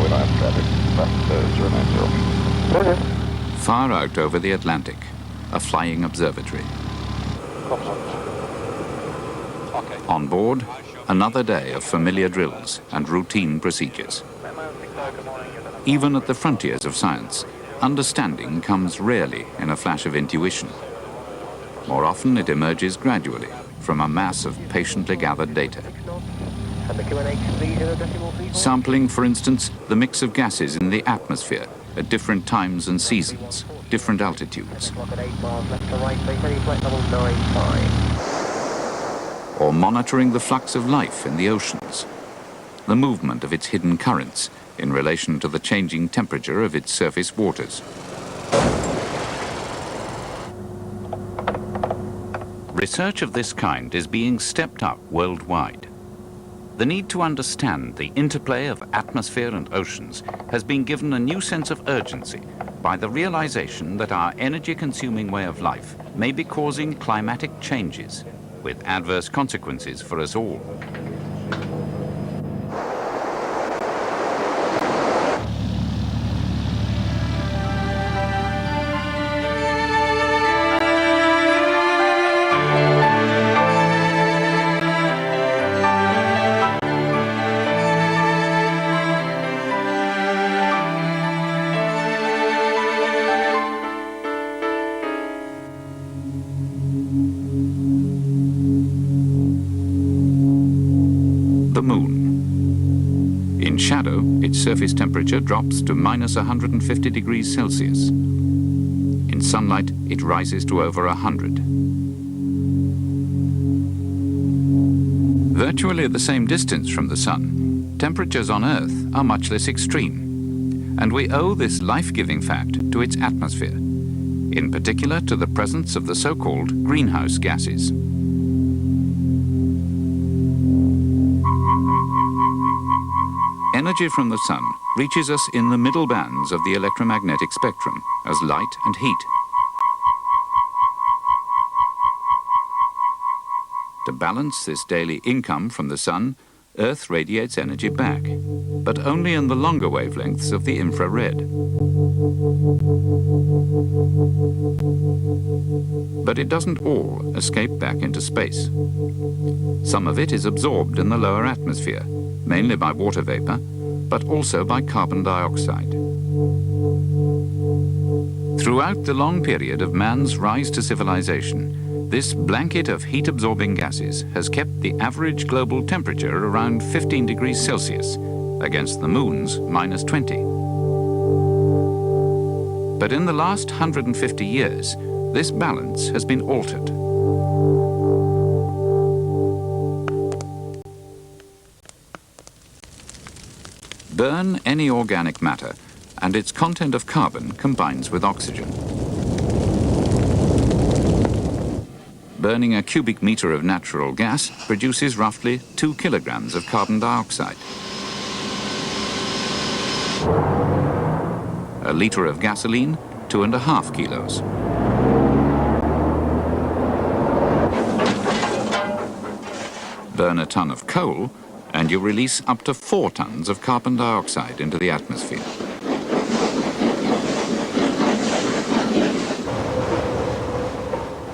we don't have traffic, but 0 remain 0. Far out over the Atlantic, a flying observatory. On board, another day of familiar drills and routine procedures. Even at the frontiers of science, understanding comes rarely in a flash of intuition. More often it emerges gradually from a mass of patiently gathered data. Sampling, for instance, the mix of gases in the atmosphere at different times and seasons, different altitudes. Or monitoring the flux of life in the oceans, the movement of its hidden currents in relation to the changing temperature of its surface waters. Research of this kind is being stepped up worldwide. The need to understand the interplay of atmosphere and oceans has been given a new sense of urgency by the realization that our energy-consuming way of life may be causing climatic changes with adverse consequences for us all. The moon. In shadow, its surface temperature drops to minus 150 degrees Celsius. In sunlight, it rises to over 100. Virtually at the same distance from the sun, temperatures on Earth are much less extreme, and we owe this life-giving fact to its atmosphere, in particular to the presence of the so-called greenhouse gases. Energy from the sun reaches us in the middle bands of the electromagnetic spectrum as light and heat. To balance this daily income from the sun, Earth radiates energy back, but only in the longer wavelengths of the infrared. But it doesn't all escape back into space. Some of it is absorbed in the lower atmosphere, mainly by water vapor, but also by carbon dioxide. Throughout the long period of man's rise to civilization, this blanket of heat-absorbing gases has kept the average global temperature around 15 degrees Celsius, against the moon's minus 20. But in the last 150 years, this balance has been altered. Burn any organic matter, and its content of carbon combines with oxygen. Burning a cubic meter of natural gas produces roughly 2 kilograms of carbon dioxide. A liter of gasoline, 2.5 kilos. Burn a ton of coal, and you release up to 4 tons of carbon dioxide into the atmosphere.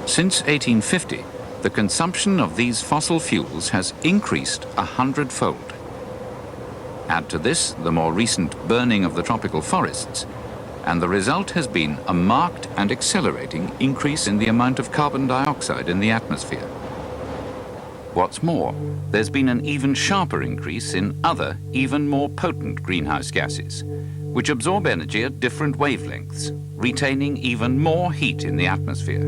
Since 1850, the consumption of these fossil fuels has increased 100-fold. Add to this the more recent burning of the tropical forests, and the result has been a marked and accelerating increase in the amount of carbon dioxide in the atmosphere. What's more, there's been an even sharper increase in other, even more potent greenhouse gases, which absorb energy at different wavelengths, retaining even more heat in the atmosphere.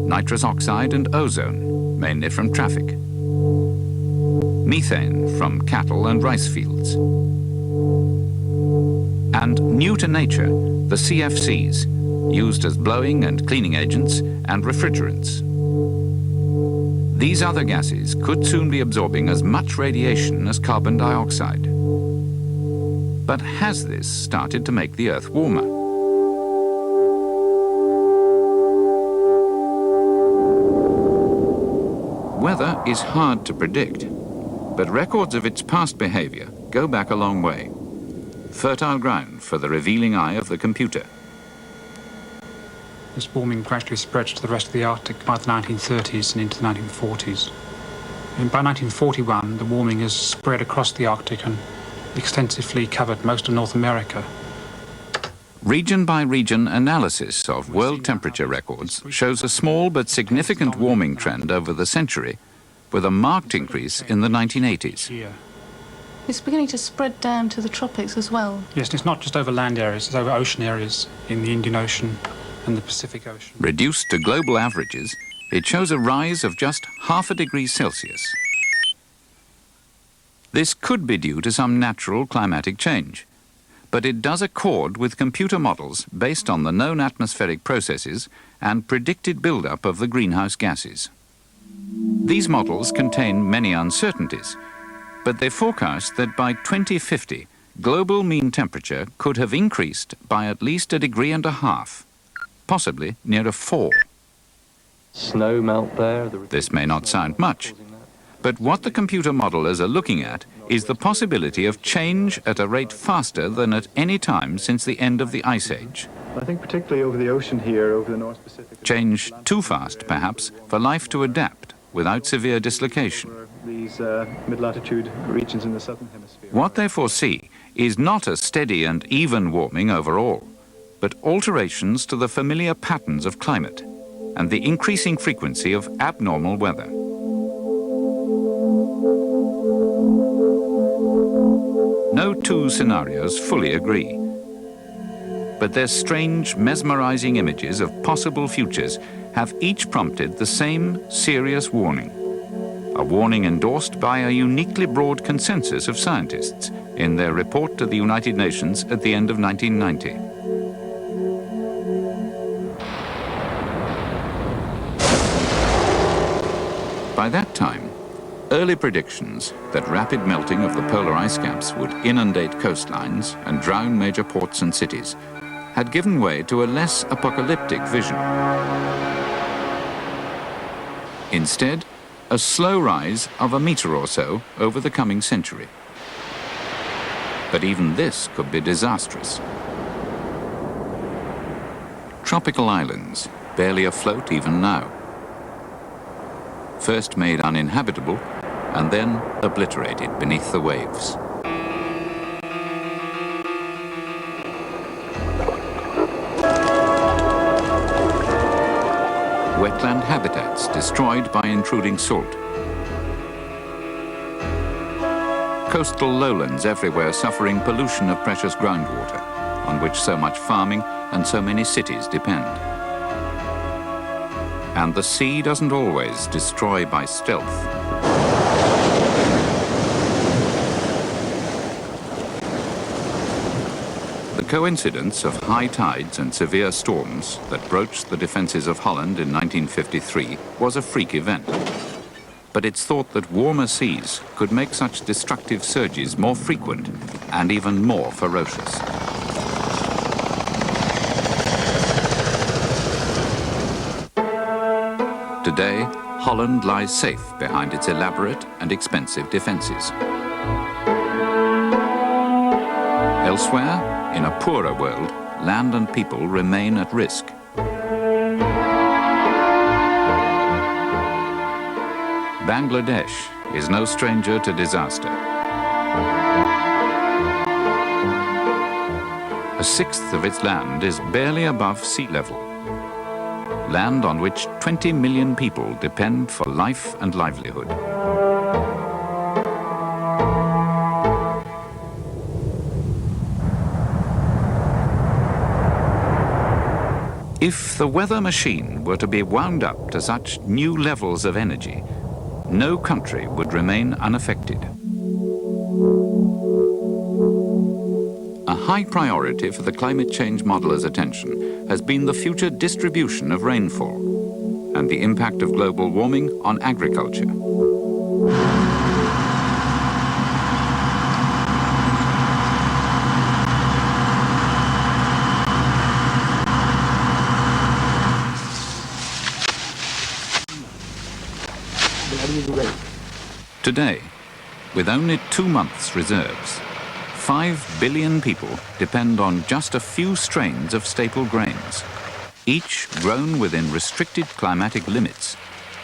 Nitrous oxide and ozone, mainly from traffic. Methane from cattle and rice fields. And new to nature, the CFCs, used as blowing and cleaning agents and refrigerants. These other gases could soon be absorbing as much radiation as carbon dioxide. But has this started to make the Earth warmer? Weather is hard to predict. but records of its past behavior go back a long way. Fertile ground for the revealing eye of the computer. This warming gradually spread to the rest of the Arctic by the 1930s and into the 1940s. And by 1941, the warming has spread across the Arctic and extensively covered most of North America. Region-by-region analysis of world temperature records shows a small but significant warming trend over the century, with a marked increase in the 1980s. It's beginning to spread down to the tropics as well. Yes, it's not just over land areas, it's over ocean areas in the Indian Ocean and the Pacific Ocean. Reduced to global averages, it shows a rise of just 0.5 degrees Celsius. This could be due to some natural climatic change, but it does accord with computer models based on the known atmospheric processes and predicted buildup of the greenhouse gases. These models contain many uncertainties, but they forecast that by 2050, global mean temperature could have increased by at least 1.5 degrees, possibly near a 4. Snow melt there. This may not sound much, but what the computer modelers are looking at is the possibility of change at a rate faster than at any time since the end of the Ice Age. I think particularly over the ocean here, over the North Pacific. Change too fast, perhaps, for life to adapt without severe dislocation. These mid-latitude regions in the southern hemisphere. What they foresee is not a steady and even warming overall, but alterations to the familiar patterns of climate and the increasing frequency of abnormal weather. No two scenarios fully agree, but their strange, mesmerizing images of possible futures have each prompted the same serious warning, a warning endorsed by a uniquely broad consensus of scientists in their report to the United Nations at the end of 1990. By that time, early predictions that rapid melting of the polar ice caps would inundate coastlines and drown major ports and cities had given way to a less apocalyptic vision. Instead, a slow rise of 1 meter or so over the coming century. But even this could be disastrous. Tropical islands, barely afloat even now. First made uninhabitable, and then obliterated beneath the waves. Wetland habitats destroyed by intruding salt. Coastal lowlands everywhere suffering pollution of precious groundwater, on which so much farming and so many cities depend. And the sea doesn't always destroy by stealth. The coincidence of high tides and severe storms that broached the defences of Holland in 1953 was a freak event. But it's thought that warmer seas could make such destructive surges more frequent and even more ferocious. Today, Holland lies safe behind its elaborate and expensive defences. Elsewhere, in a poorer world, land and people remain at risk. Bangladesh is no stranger to disaster. 1/6 of its land is barely above sea level. Land on which 20 million people depend for life and livelihood. If the weather machine were to be wound up to such new levels of energy, no country would remain unaffected. A high priority for the climate change modelers' attention has been the future distribution of rainfall and the impact of global warming on agriculture. Today, with only 2 months' reserves. 5 billion people depend on just a few strains of staple grains, each grown within restricted climatic limits,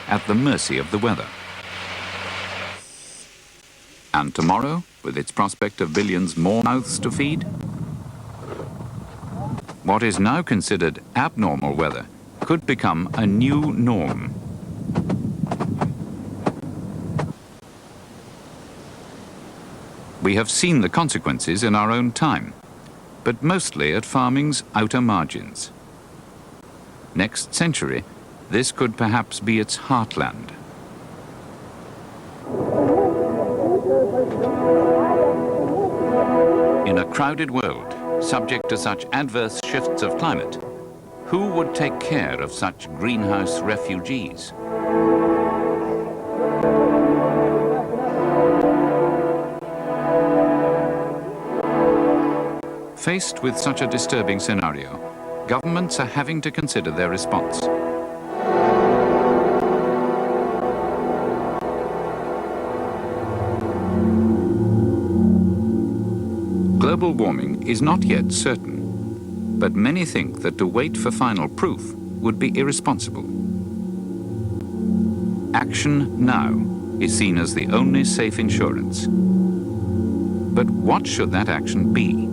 at the mercy of the weather. And tomorrow, with its prospect of billions more mouths to feed? What is now considered abnormal weather could become a new norm. We have seen the consequences in our own time, but mostly at farming's outer margins. Next century, this could perhaps be its heartland. In a crowded world, subject to such adverse shifts of climate, who would take care of such greenhouse refugees? Faced with such a disturbing scenario, governments are having to consider their response. Global warming is not yet certain, but many think that to wait for final proof would be irresponsible. Action now is seen as the only safe insurance. But what should that action be?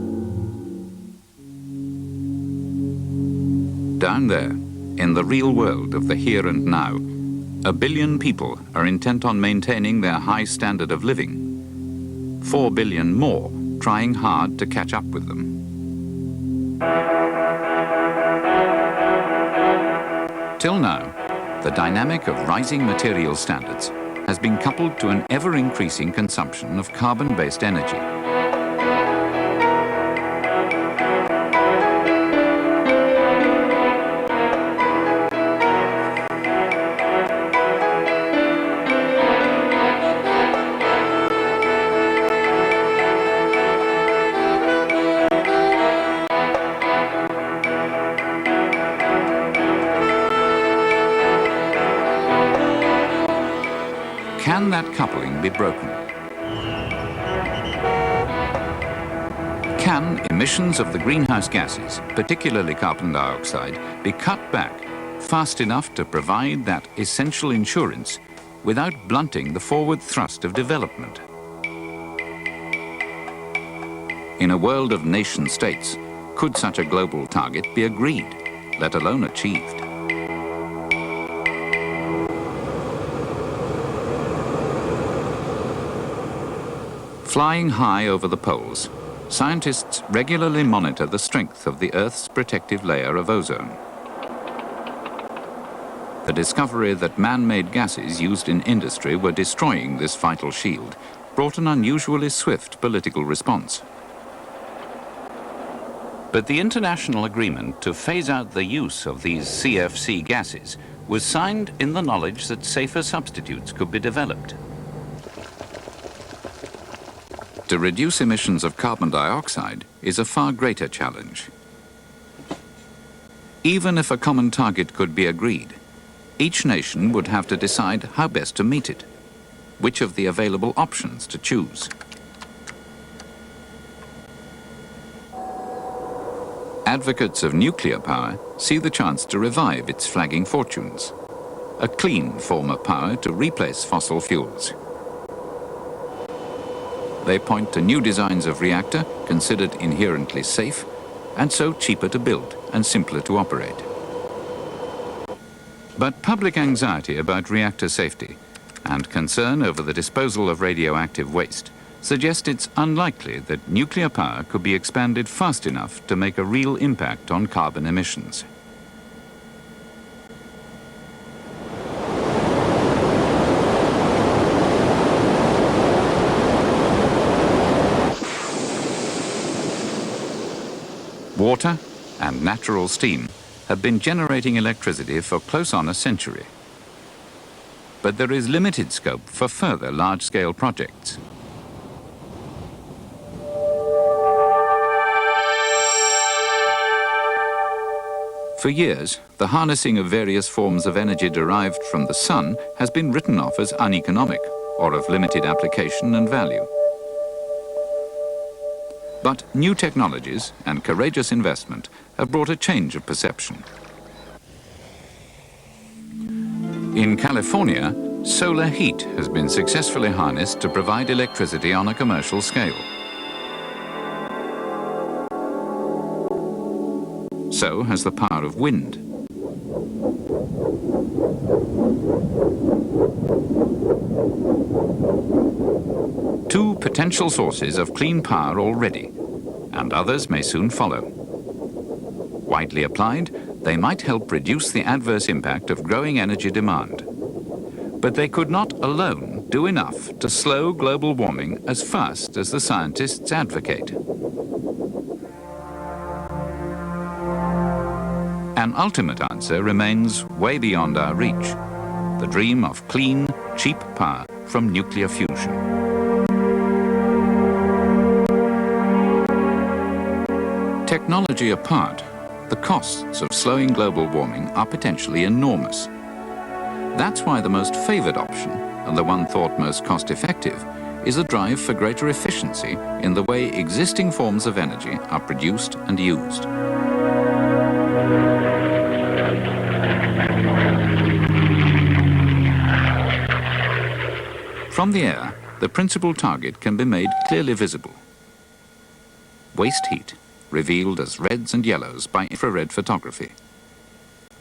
Down there, in the real world of the here and now, 1 billion people are intent on maintaining their high standard of living. 4 billion more trying hard to catch up with them. Till now, the dynamic of rising material standards has been coupled to an ever-increasing consumption of carbon-based energy. Can that coupling be broken? Can emissions of the greenhouse gases, particularly carbon dioxide, be cut back fast enough to provide that essential insurance without blunting the forward thrust of development? In a world of nation states, could such a global target be agreed, let alone achieved? Flying high over the poles, scientists regularly monitor the strength of the Earth's protective layer of ozone. The discovery that man-made gases used in industry were destroying this vital shield brought an unusually swift political response. But the international agreement to phase out the use of these CFC gases was signed in the knowledge that safer substitutes could be developed. To reduce emissions of carbon dioxide is a far greater challenge. Even if a common target could be agreed, each nation would have to decide how best to meet it, which of the available options to choose. Advocates of nuclear power see the chance to revive its flagging fortunes, a clean form of power to replace fossil fuels. They point to new designs of reactor considered inherently safe and so cheaper to build and simpler to operate. But public anxiety about reactor safety and concern over the disposal of radioactive waste suggest it's unlikely that nuclear power could be expanded fast enough to make a real impact on carbon emissions. Water and natural steam have been generating electricity for close on a century. But there is limited scope for further large-scale projects. For years, the harnessing of various forms of energy derived from the sun has been written off as uneconomic or of limited application and value. But new technologies and courageous investment have brought a change of perception. In California, solar heat has been successfully harnessed to provide electricity on a commercial scale. So has the power of wind. Two potential sources of clean power already, and others may soon follow. Widely applied, they might help reduce the adverse impact of growing energy demand. But they could not alone do enough to slow global warming as fast as the scientists advocate. An ultimate answer remains way beyond our reach: the dream of clean, cheap power from nuclear fusion. Technology apart, the costs of slowing global warming are potentially enormous. That's why the most favoured option, and the one thought most cost-effective, is a drive for greater efficiency in the way existing forms of energy are produced and used. From the air, the principal target can be made clearly visible. Waste heat, revealed as reds and yellows by infrared photography.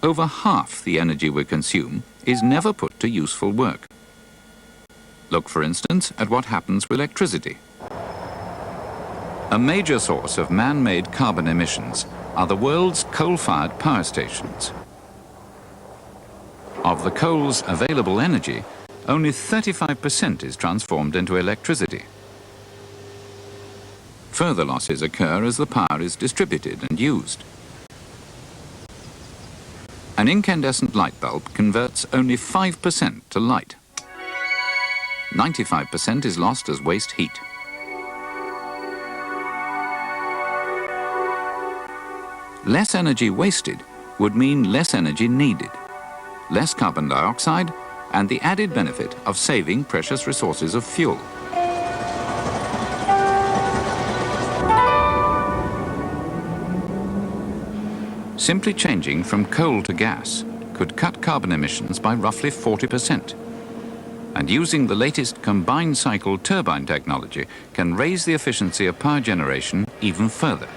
Over half the energy we consume is never put to useful work. Look, for instance, at what happens with electricity. A major source of man-made carbon emissions are the world's coal-fired power stations. Of the coal's available energy, only 35% is transformed into electricity. Further losses occur as the power is distributed and used. An incandescent light bulb converts only 5% to light. 95% is lost as waste heat. Less energy wasted would mean less energy needed, less carbon dioxide, and the added benefit of saving precious resources of fuel. Simply changing from coal to gas could cut carbon emissions by roughly 40%. And using the latest combined cycle turbine technology can raise the efficiency of power generation even further.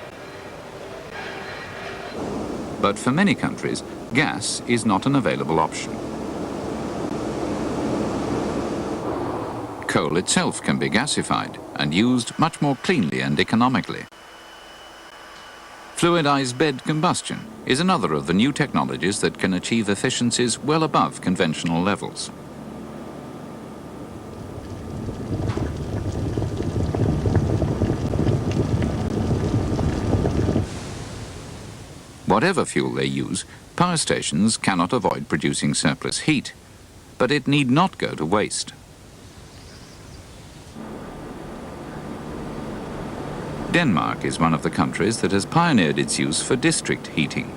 But for many countries, gas is not an available option. Coal itself can be gasified and used much more cleanly and economically. Fluidized bed combustion is another of the new technologies that can achieve efficiencies well above conventional levels. Whatever fuel they use, power stations cannot avoid producing surplus heat, but it need not go to waste. Denmark is one of the countries that has pioneered its use for district heating.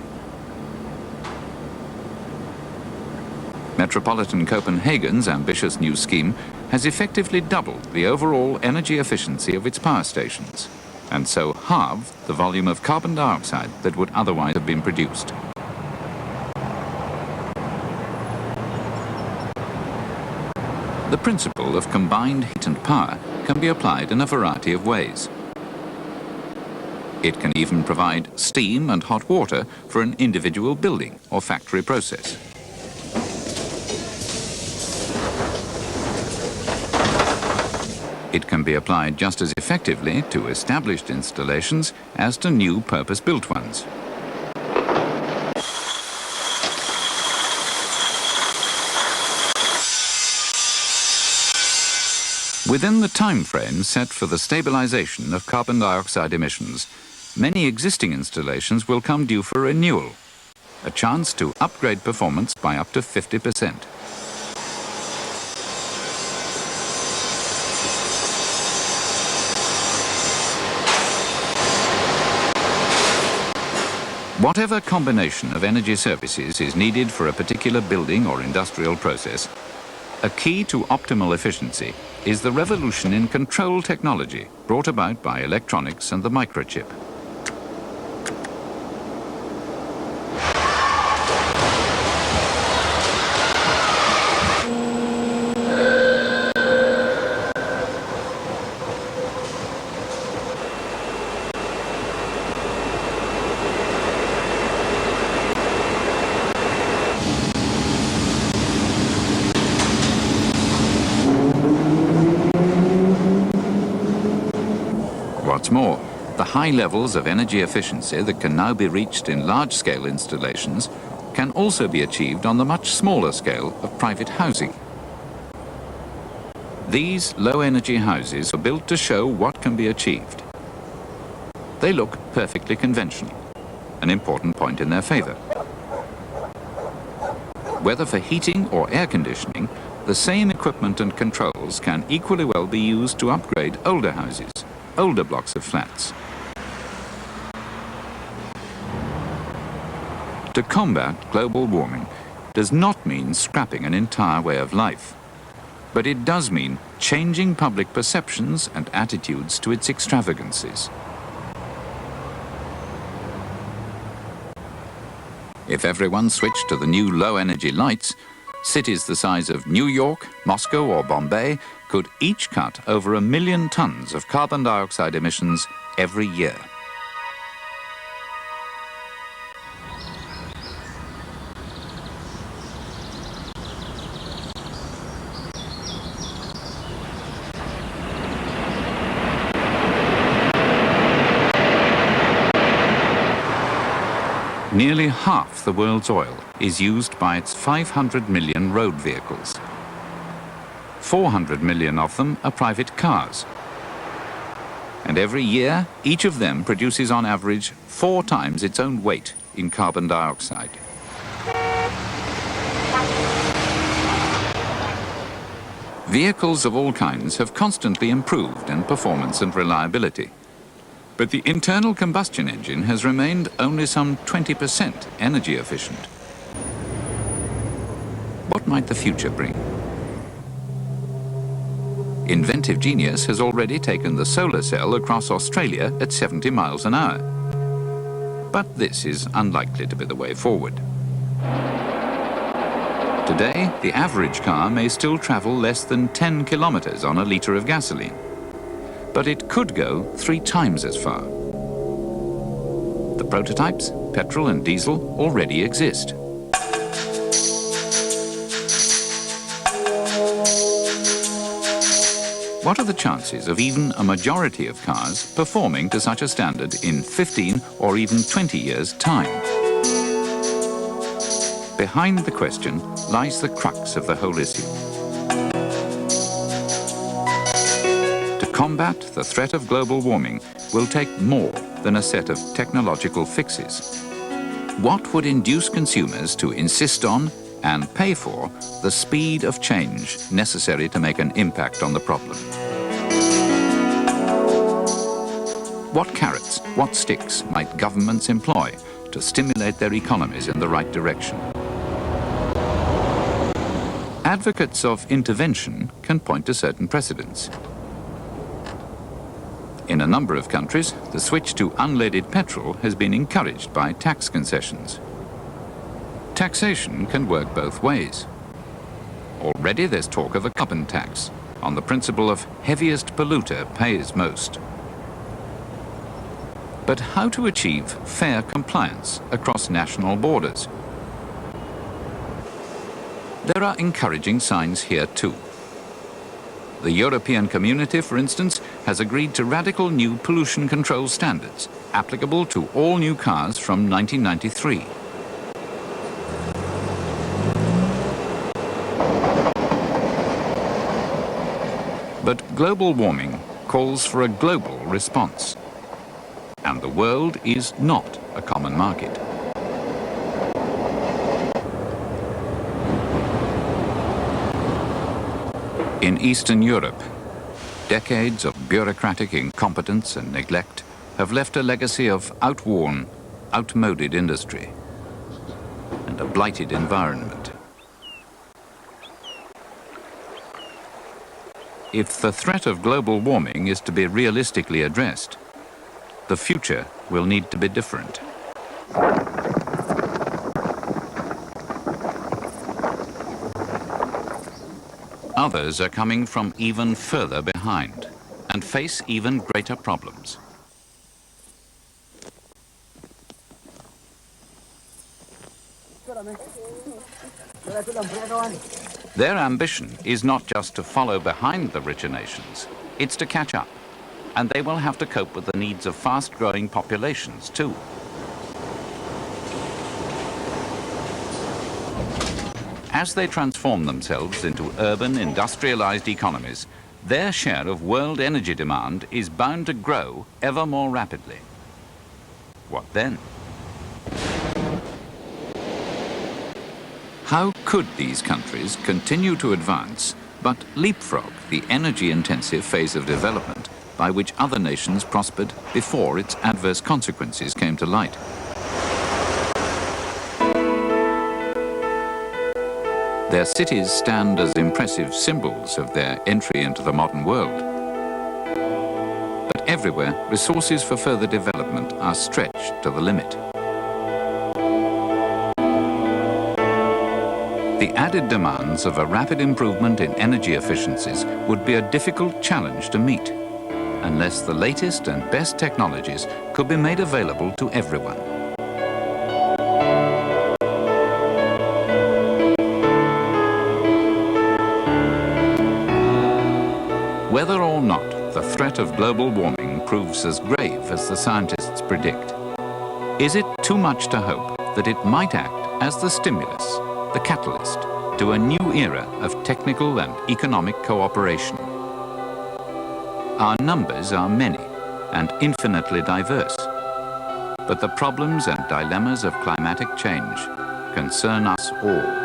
Metropolitan Copenhagen's ambitious new scheme has effectively doubled the overall energy efficiency of its power stations, and so halved the volume of carbon dioxide that would otherwise have been produced. The principle of combined heat and power can be applied in a variety of ways. It can even provide steam and hot water for an individual building or factory process. It can be applied just as effectively to established installations as to new purpose-built ones. Within the time frame set for the stabilization of carbon dioxide emissions, many existing installations will come due for renewal, a chance to upgrade performance by up to 50%. Whatever combination of energy services is needed for a particular building or industrial process, A key to optimal efficiency is the revolution in control technology brought about by electronics and the microchip. What's more, the high levels of energy efficiency that can now be reached in large-scale installations can also be achieved on the much smaller scale of private housing. These low-energy houses are built to show what can be achieved. They look perfectly conventional, an important point in their favor. Whether for heating or air conditioning, the same equipment and controls can equally well be used to upgrade older houses, older blocks of flats. To combat global warming does not mean scrapping an entire way of life, but it does mean changing public perceptions and attitudes to its extravagancies. If everyone switched to the new low-energy lights, cities the size of New York, Moscow or Bombay could each cut over 1 million tons of carbon dioxide emissions every year. Nearly half the world's oil is used by its 500 million road vehicles. 400 million of them are private cars. And every year, each of them produces on average 4 times its own weight in carbon dioxide. Vehicles of all kinds have constantly improved in performance and reliability. But the internal combustion engine has remained only some 20% energy efficient. What might the future bring? Inventive genius has already taken the solar cell across Australia at 70 miles an hour. But this is unlikely to be the way forward. Today, the average car may still travel less than 10 kilometers on a litre of gasoline. But it could go 3 times as far. The prototypes, petrol and diesel, already exist. What are the chances of even a majority of cars performing to such a standard in 15 or even 20 years' time? Behind the question lies the crux of the whole issue. To combat the threat of global warming will take more than a set of technological fixes. What would induce consumers to insist on and pay for the speed of change necessary to make an impact on the problem? What carrots, what sticks might governments employ to stimulate their economies in the right direction? Advocates of intervention can point to certain precedents. In a number of countries, the switch to unleaded petrol has been encouraged by tax concessions. Taxation can work both ways. Already there's talk of a carbon tax, on the principle of heaviest polluter pays most. But how to achieve fair compliance across national borders? There are encouraging signs here too. The European Community, for instance, has agreed to radical new pollution control standards, applicable to all new cars from 1993. But global warming calls for a global response. And the world is not a common market. In Eastern Europe, decades of bureaucratic incompetence and neglect have left a legacy of outworn, outmoded industry and a blighted environment. if the threat of global warming is to be realistically addressed, the future will need to be different. Others are coming from even further behind and face even greater problems. Their ambition is not just to follow behind the richer nations, it's to catch up, and they will have to cope with the needs of fast-growing populations too. As they transform themselves into urban, industrialized economies, their share of world energy demand is bound to grow ever more rapidly. What then? How could these countries continue to advance but leapfrog the energy-intensive phase of development by which other nations prospered before its adverse consequences came to light? Their cities stand as impressive symbols of their entry into the modern world. But everywhere, resources for further development are stretched to the limit. The added demands of a rapid improvement in energy efficiencies would be a difficult challenge to meet, unless the latest and best technologies could be made available to everyone. Whether or not the threat of global warming proves as grave as the scientists predict, is it too much to hope that it might act as the stimulus, the catalyst to a new era of technical and economic cooperation? Our numbers are many and infinitely diverse, but the problems and dilemmas of climatic change concern us all.